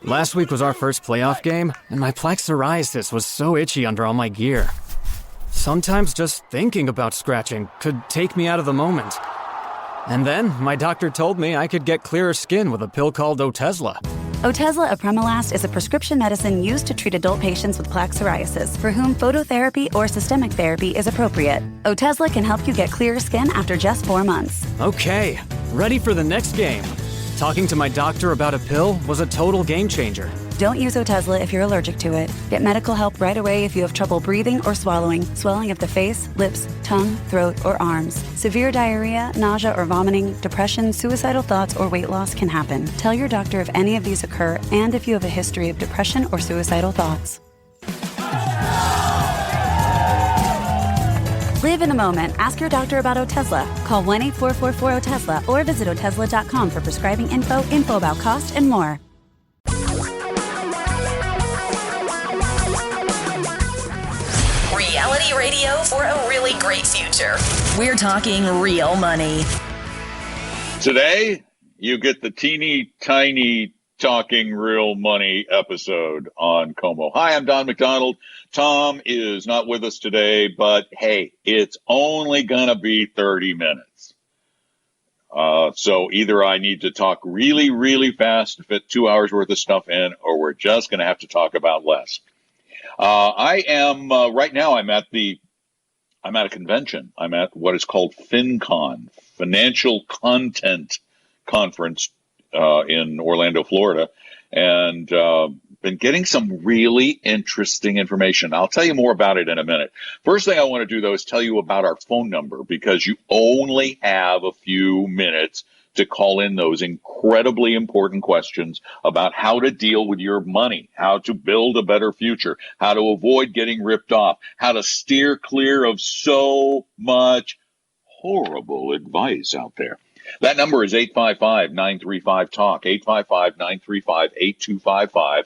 Last week was our first playoff game, and my plaque psoriasis was so itchy under all my gear. Sometimes just thinking about scratching could take me out of the moment. And then my doctor told me I could get clearer skin with a pill called Otezla. Otezla apremilast is a prescription medicine used to treat adult patients with plaque psoriasis for whom phototherapy or systemic therapy is appropriate. Otezla can help you get clearer skin after just 4 months. Okay, ready for the next game. Talking to my doctor about a pill was a total game changer. Don't use Otezla if you're allergic to it. Get medical help right away if you have trouble breathing or swallowing, swelling of the face, lips, tongue, throat, or arms. Severe diarrhea, nausea or vomiting, depression, suicidal thoughts, or weight loss can happen. Tell your doctor if any of these occur and if you have a history of depression or suicidal thoughts. Live in the moment. Ask your doctor about Otezla. Call 1-844-4-OTEZLA or visit Otezla.com for prescribing info about cost, and more. Reality radio for a really great future. We're talking real money. Today, you get the teeny tiny Talking Real Money episode on Como. Hi, I'm Don McDonald. Tom is not with us today, but hey, it's only going to be 30 minutes. So either I need to talk really, really fast to fit 2 hours worth of stuff in, or we're just going to have to talk about less. I am right now. I'm at a convention. I'm at what is called FinCon, Financial Content Conference, in Orlando, Florida, and been getting some really interesting information. I'll tell you more about it in a minute. First thing I want to do, though, is tell you about our phone number, because you only have a few minutes to call in those incredibly important questions about how to deal with your money, how to build a better future, how to avoid getting ripped off, how to steer clear of so much horrible advice out there. That number is 855-935-TALK, 855-935-8255.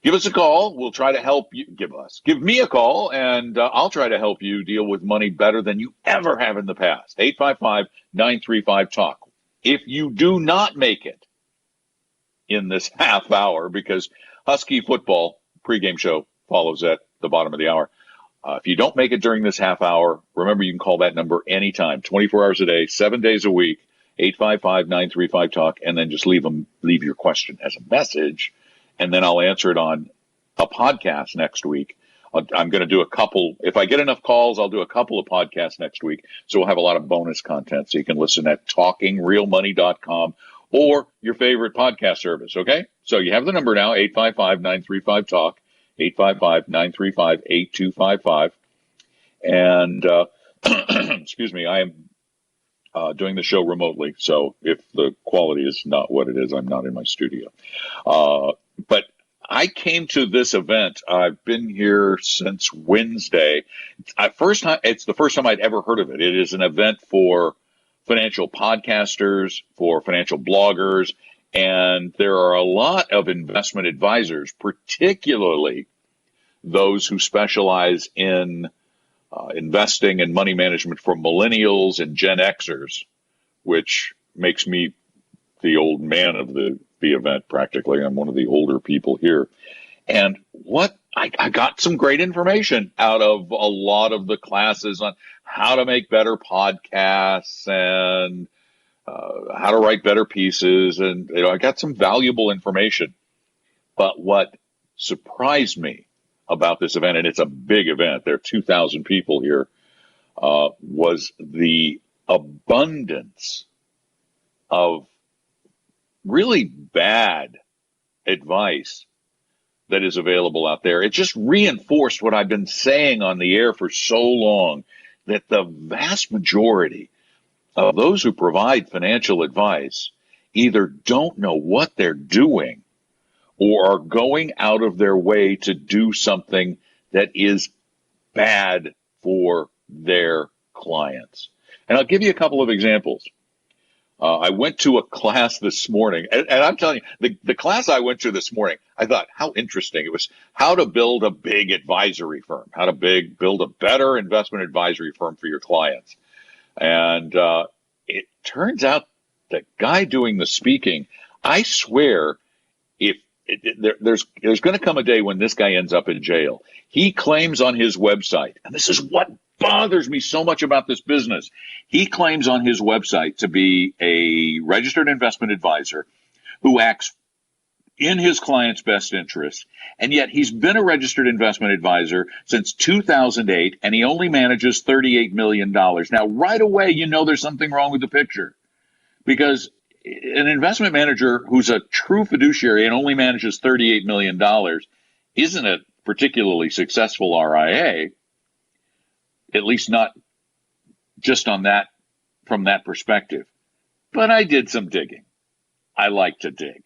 Give us a call. We'll try to help you. Give me a call, and I'll try to help you deal with money better than you ever have in the past. 855-935-TALK. If you do not make it in this half hour, because Husky football pregame show follows at the bottom of the hour, if you don't make it during this half hour, remember you can call that number anytime, 24 hours a day, 7 days a week, 855-935-TALK, and then just leave your question as a message, and then I'll answer it on a podcast next week. I'm going to do a couple. If I get enough calls, I'll do a couple of podcasts next week. So we'll have a lot of bonus content. So you can listen at talkingrealmoney.com or your favorite podcast service. Okay. So you have the number now, 855-935-TALK, 855-935-8255. And, excuse me, I am doing the show remotely. So if the quality is not what it is, I'm not in my studio. But I came to this event. I've been here since Wednesday. It's the first time I'd ever heard of it. It is an event for financial podcasters, for financial bloggers, and there are a lot of investment advisors, particularly those who specialize in investing and money management for millennials and Gen Xers, which makes me the old man of the event practically. I'm one of the older people here. And I got some great information out of a lot of the classes on how to make better podcasts and how to write better pieces. And I got some valuable information. But what surprised me about this event, and it's a big event, there are 2,000 people here, was the abundance of really bad advice that is available out there. It just reinforced what I've been saying on the air for so long, that the vast majority of those who provide financial advice either don't know what they're doing or are going out of their way to do something that is bad for their clients. And I'll give you a couple of examples. I went to a class this morning, and I'm telling you, the class I went to this morning, I thought, how interesting. It was how to build a big advisory firm, how to build a better investment advisory firm for your clients. And it turns out the guy doing the speaking, I swear, if there's going to come a day when this guy ends up in jail. He claims on his website, and this is what bothers me so much about this business. He claims on his website to be a registered investment advisor who acts in his client's best interest, and yet he's been a registered investment advisor since 2008, and he only manages $38 million. Now, right away, you know there's something wrong with the picture, because an investment manager who's a true fiduciary and only manages $38 million isn't a particularly successful RIA, at least not just on that, from that perspective. But I did some digging. I like to dig.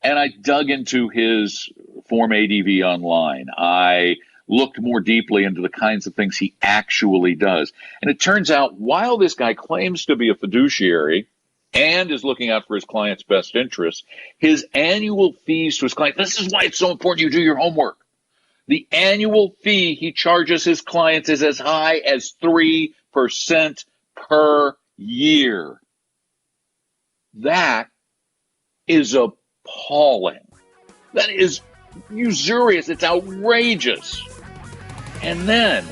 And I dug into his Form ADV online. I looked more deeply into the kinds of things he actually does. And it turns out, while this guy claims to be a fiduciary and is looking out for his client's best interests, his annual fees to his client, this is why it's so important you do your homework. The annual fee he charges his clients is as high as 3% per year. That is appalling. That is usurious. It's outrageous. And then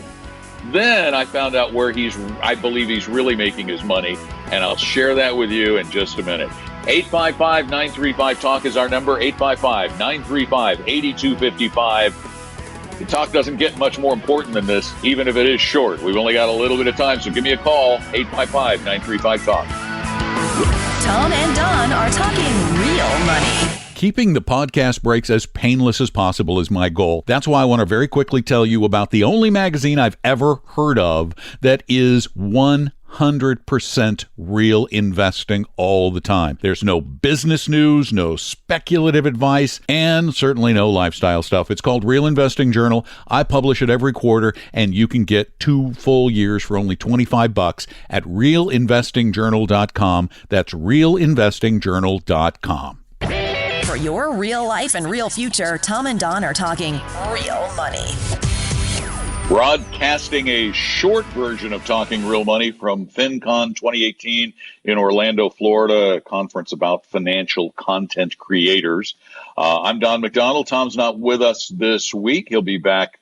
I found out where I believe he's really making his money, and I'll share that with you in just a minute. 855-935-TALK is our number, 855-935-8255. The talk doesn't get much more important than this, even if it is short. We've only got a little bit of time, so give me a call, 855-935-TALK. Tom and Don are talking real money. Keeping the podcast breaks as painless as possible is my goal. That's why I want to very quickly tell you about the only magazine I've ever heard of that is 100% real investing all the time. There's no business news, no speculative advice, and certainly no lifestyle stuff. It's called Real Investing Journal. I publish it every quarter, and you can get 2 full years for only $25 at realinvestingjournal.com. That's realinvestingjournal.com. For your real life and real future, Tom and Don are talking real money. Broadcasting a short version of Talking Real Money from FinCon 2018 in Orlando, Florida, a conference about financial content creators. I'm Don McDonald. Tom's not with us this week. He'll be back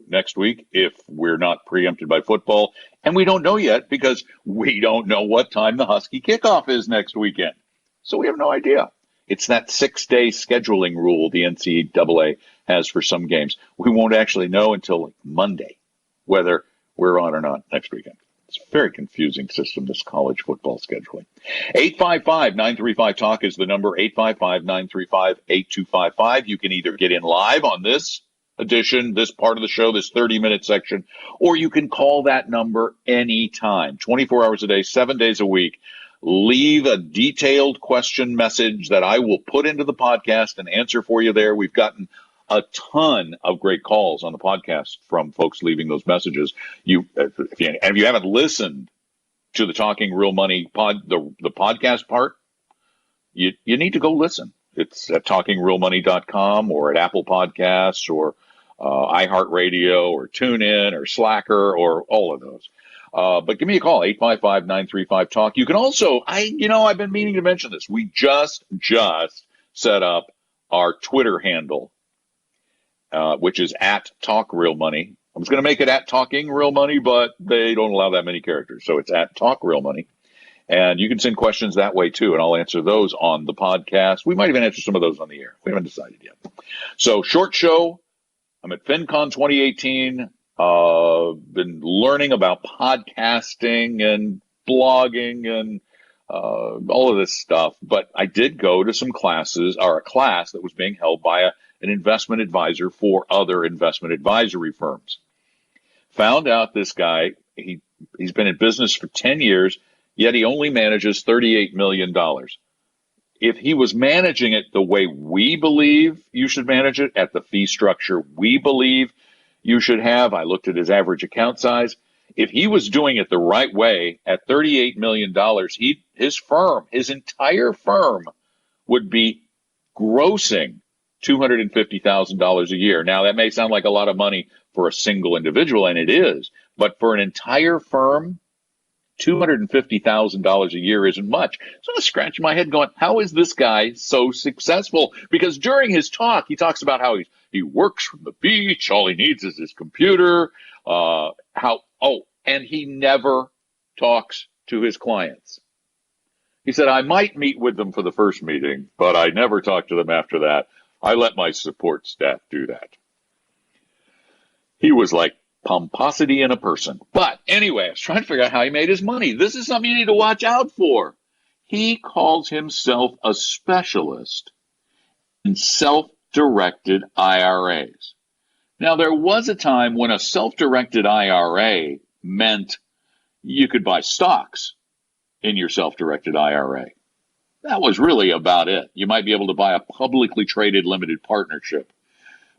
next week if we're not preempted by football. And we don't know yet because we don't know what time the Husky kickoff is next weekend. So we have no idea. It's that 6-day scheduling rule the NCAA has for some games. We won't actually know until Monday whether we're on or not next weekend. It's a very confusing system, this college football scheduling. 855-935-TALK is the number, 855-935-8255. You can either get in live on this edition, this part of the show, this 30-minute section, or you can call that number anytime, 24 hours a day, 7 days a week. Leave a detailed question message that I will put into the podcast and answer for you there. We've gotten a ton of great calls on the podcast from folks leaving those messages. If you haven't listened to the Talking Real Money the podcast part, you need to go listen. It's at talkingrealmoney.com or at Apple Podcasts or iHeartRadio or TuneIn or Slacker or all of those. But give me a call, 855-935-TALK. You can also, I've been meaning to mention this. We just set up our Twitter handle, which is at Talk Real Money. I was going to make it at Talking Real Money, but they don't allow that many characters. So it's at Talk Real Money. And you can send questions that way too, and I'll answer those on the podcast. We might even answer some of those on the air. We haven't decided yet. So short show. I'm at FinCon 2018. Been learning about podcasting and blogging and all of this stuff. But I did go to some classes, or a class that was being held by an investment advisor for other investment advisory firms. Found out this guy, he's been in business for 10 years, yet he only manages $38 million. If he was managing it the way we believe you should manage it, at the fee structure we believe you should have, I looked at his average account size. If he was doing it the right way at $38 million, his entire firm would be grossing $250,000 a year. Now, that may sound like a lot of money for a single individual, and it is. But for an entire firm, $250,000 a year isn't much. So I'm scratching my head going, how is this guy so successful? Because during his talk, he talks about how he works from the beach. All he needs is his computer. And he never talks to his clients. He said, I might meet with them for the first meeting, but I never talk to them after that. I let my support staff do that. He was like pomposity in a person. But anyway, I was trying to figure out how he made his money. This is something you need to watch out for. He calls himself a specialist in self-directed IRAs. Now, there was a time when a self-directed IRA meant you could buy stocks in your self-directed IRA. That was really about it. You might be able to buy a publicly traded limited partnership,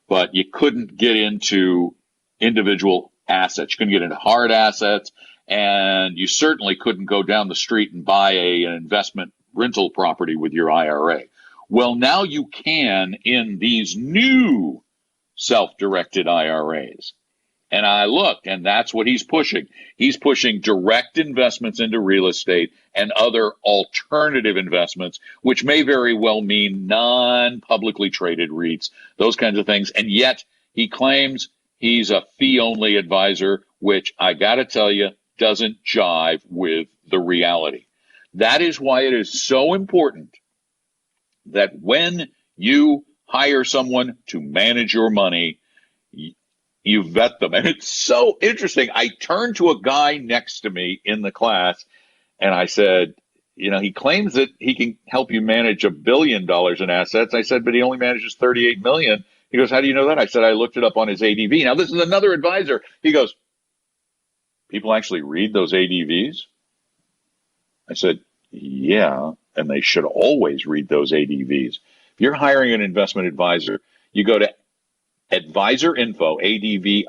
but you couldn't get into individual assets. You couldn't get into hard assets, and you certainly couldn't go down the street and buy an investment rental property with your IRA. Well, now you can in these new self-directed IRAs. And I looked, and that's what he's pushing. He's pushing direct investments into real estate and other alternative investments, which may very well mean non-publicly traded REITs, those kinds of things. And yet he claims he's a fee-only advisor, which I got to tell you doesn't jive with the reality. That is why it is so important that when you hire someone to manage your money, you vet them. And it's so interesting. I turned to a guy next to me in the class and I said, he claims that he can help you manage $1 billion in assets. I said, but he only manages 38 million. He goes, how do you know that? I said, I looked it up on his ADV. Now, this is another advisor. He goes, people actually read those ADVs? I said, yeah, and they should always read those ADVs. If you're hiring an investment advisor, you go to advisor info, ADVISER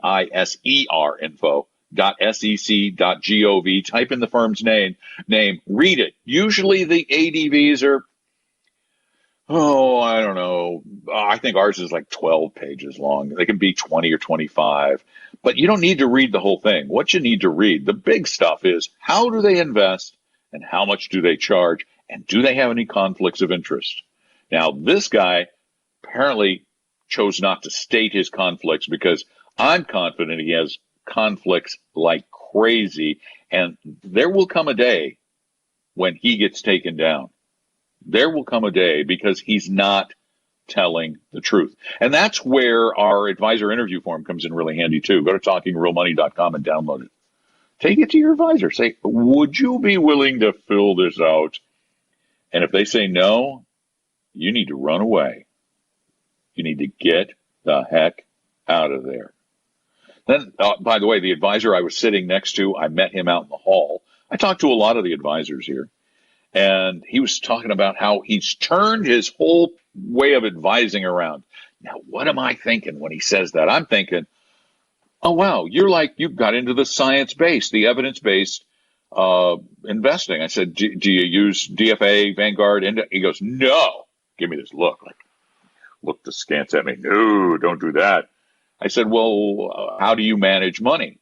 info.sec.gov, type in the firm's name, read it. Usually the ADVs are, I don't know. I think ours is like 12 pages long. They can be 20 or 25, but you don't need to read the whole thing. What you need to read, the big stuff is how do they invest and how much do they charge and do they have any conflicts of interest? Now, this guy apparently chose not to state his conflicts because I'm confident he has conflicts like crazy. And there will come a day when he gets taken down. There will come a day because he's not telling the truth. And that's where our advisor interview form comes in really handy too. Go to talkingrealmoney.com and download it. Take it to your advisor. Say, would you be willing to fill this out? And if they say no, you need to run away. You need to get the heck out of there. Then, by the way, the advisor I was sitting next to, I met him out in the hall. I talked to a lot of the advisors here, and he was talking about how he's turned his whole way of advising around. Now, what am I thinking when he says that? I'm thinking, oh, wow, you've got into the science-based, the evidence-based investing. I said, do you use DFA, Vanguard? He goes, no. Give me this look, looked askance at me. No, don't do that. I said, well, how do you manage money?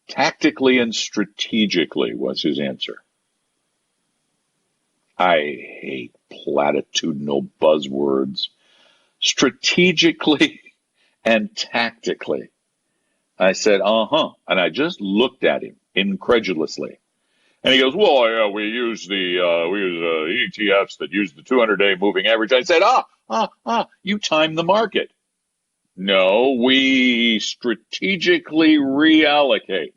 Tactically and strategically was his answer. I hate platitudinal buzzwords. Strategically and tactically. I said, and I just looked at him incredulously. And he goes, well, yeah, we use ETFs that use the 200-day moving average. I said, you time the market. No, we strategically reallocate.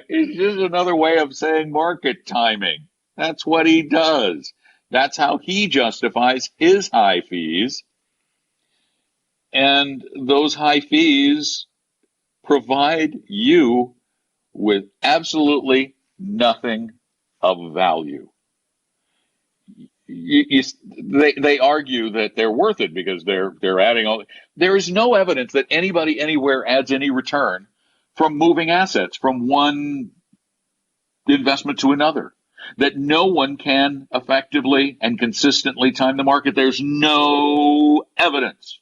It's just another way of saying market timing. That's what he does. That's how he justifies his high fees. And those high fees provide you with absolutely nothing of value. They argue that they're worth it because they're adding all. There is no evidence that anybody anywhere adds any return from moving assets from one investment to another. That no one can effectively and consistently time the market. There's no evidence.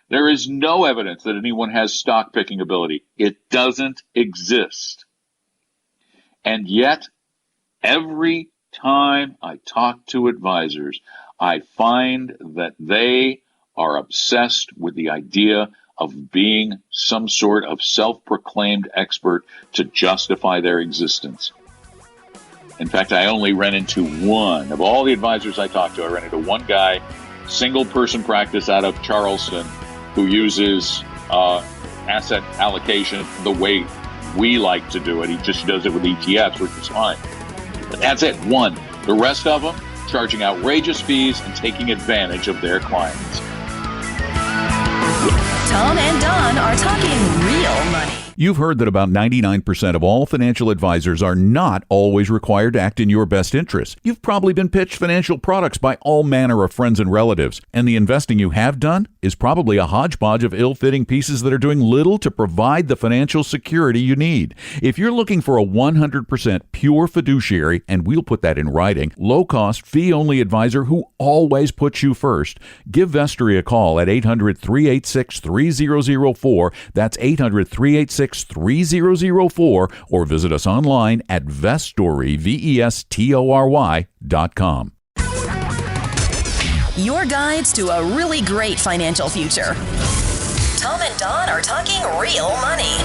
There is no evidence that anyone has stock picking ability. It doesn't exist. And yet, every time I talk to advisors, I find that they are obsessed with the idea of being some sort of self-proclaimed expert to justify their existence. In fact, I only ran into one. Of all the advisors I talked to, I ran into one guy, single-person practice out of Charleston, who uses asset allocation the way we like to do it. He just does it with ETFs, which is fine. But that's it, one. The rest of them charging outrageous fees and taking advantage of their clients. Tom and Don are talking real money. You've heard that about 99% of all financial advisors are not always required to act in your best interest. You've probably been pitched financial products by all manner of friends and relatives, and the investing you have done is probably a hodgepodge of ill-fitting pieces that are doing little to provide the financial security you need. If you're looking for a 100% pure fiduciary, and we'll put that in writing, low-cost, fee-only advisor who always puts you first, give Vestory a call at 800-386-3004. That's 800-386-3004, or visit us online at Vestory, VESTORY.com. Your guides to a really great financial future. Tom and Don are talking real money.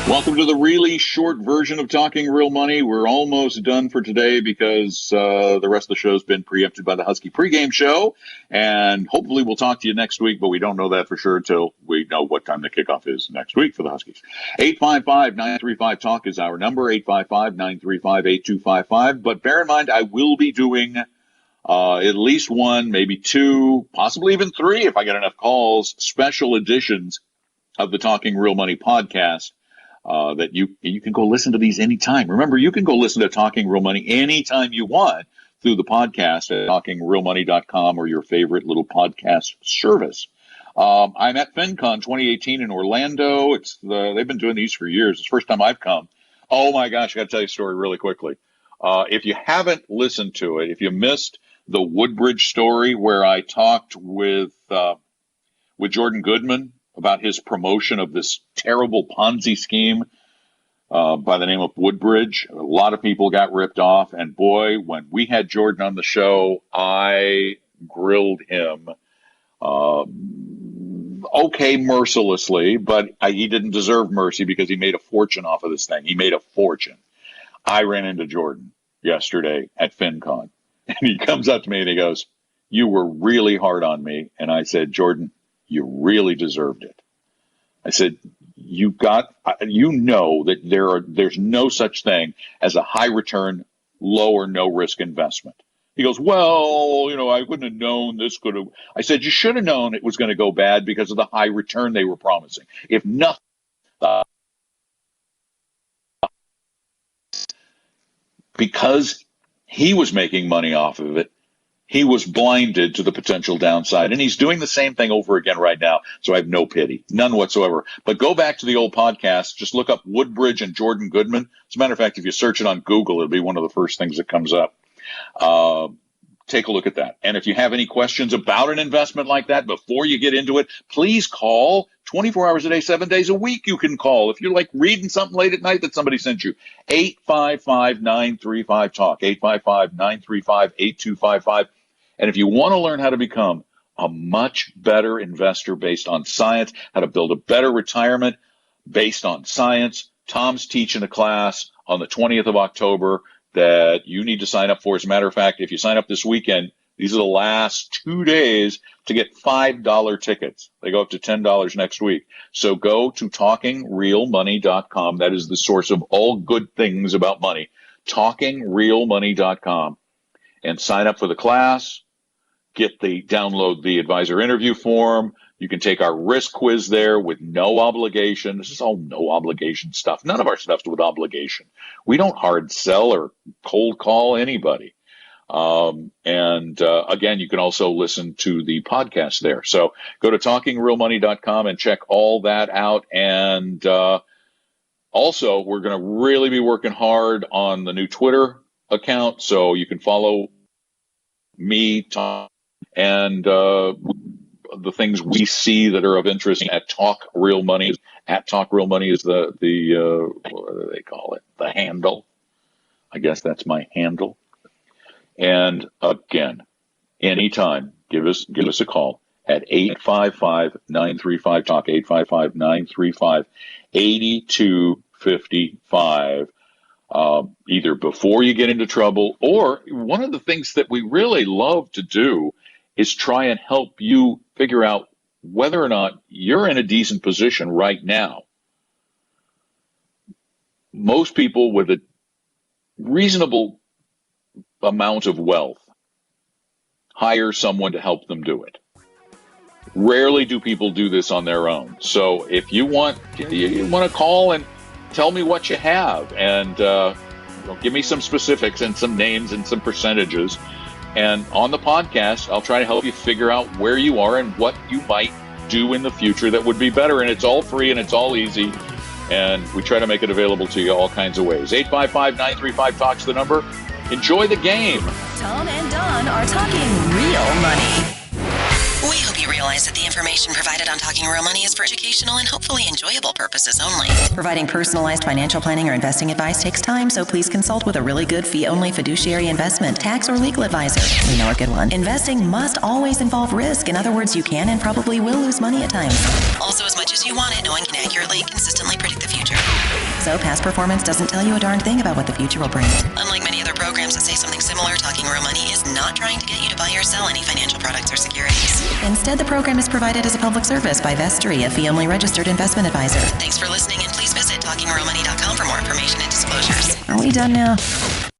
Welcome to the really short version of Talking Real Money. We're almost done for today because the rest of the show has been preempted by the Husky pregame show. And hopefully we'll talk to you next week, but we don't know that for sure until we know what time the kickoff is next week for the Huskies. 855-935-TALK is our number, 855-935-8255. But bear in mind, I will be doing at least one, maybe two, possibly even three, if I get enough calls, special editions of the Talking Real Money podcast. That you can go listen to these anytime. Remember, you can go listen to Talking Real Money anytime you want through the podcast at talkingrealmoney.com or your favorite little podcast service. I'm at FinCon 2018 in Orlando. They've been doing these for years. It's the first time I've come. Oh my gosh, I got to tell you a story really quickly. If you haven't listened to it, if you missed the Woodbridge story where I talked with Jordan Goodman about his promotion of this terrible Ponzi scheme by the name of Woodbridge. A lot of people got ripped off. And boy, when we had Jordan on the show, I grilled him, mercilessly, but he didn't deserve mercy because he made a fortune off of this thing. He made a fortune. I ran into Jordan yesterday at FinCon, and he comes up to me and he goes, "You were really hard on me." And I said, "Jordan, you really deserved it." I said, you know that there's no such thing as a high return, low or no risk investment. He goes, "Well, I wouldn't have known this could have." I said, "You should have known it was going to go bad because of the high return they were promising. If nothing, because he was making money off of it, he was blinded to the potential downside, and he's doing the same thing over again right now. So I have no pity, none whatsoever. But go back to the old podcast. Just look up Woodbridge and Jordan Goodman. As a matter of fact, if you search it on Google, it'll be one of the first things that comes up. Take a look at that. And if you have any questions about an investment like that before you get into it, please call 24 hours a day, 7 days a week. You can call if you're like reading something late at night that somebody sent you. 855-935-TALK, 855-935-8255. And if you want to learn how to become a much better investor based on science, how to build a better retirement based on science, Tom's teaching a class on the 20th of October that you need to sign up for. As a matter of fact, if you sign up this weekend, these are the last 2 days to get $5 tickets. They go up to $10 next week. So go to talkingrealmoney.com. That is the source of all good things about money. Talkingrealmoney.com. And sign up for the class. Download the advisor interview form. You can take our risk quiz there with no obligation. This is all no obligation stuff. None of our stuff's with obligation. We don't hard sell or cold call anybody. Again, you can also listen to the podcast there. So go to talkingrealmoney.com and check all that out. And also, we're going to really be working hard on the new Twitter account. So you can follow me, Tom, and the things we see that are of interest at Talk Real Money. At Talk Real Money is the what do they call it? The handle. I guess that's my handle. And again, anytime, give us a call at 855-935-TALK, 855-935-8255. Either before you get into trouble, or one of the things that we really love to do is try and help you figure out whether or not you're in a decent position right now. Most people with a reasonable amount of wealth hire someone to help them do it. Rarely do people do this on their own. So if you want to call and tell me what you have, and give me some specifics and some names and some percentages. And on the podcast, I'll try to help you figure out where you are and what you might do in the future that would be better. And it's all free and it's all easy. And we try to make it available to you all kinds of ways. 855-935-TALK's the number. Enjoy the game. Tom and Don are talking real money. We hope you realize that the information provided on Talking Real Money is for educational and hopefully enjoyable purposes only. Providing personalized financial planning or investing advice takes time, so please consult with a really good fee-only fiduciary investment, tax, or legal advisor. We know a good one. Investing must always involve risk. In other words, you can and probably will lose money at times. Also, as much as you want it, no one can accurately, consistently predict the future. So past performance doesn't tell you a darn thing about what the future will bring. Unlike many other programs that say something similar, Talking Real Money is not trying to get you to buy or sell any financial products or securities. Instead, the program is provided as a public service by Vestry, a fee-only registered investment advisor. Thanks for listening, and please visit TalkingRealMoney.com for more information and disclosures. Are we done now?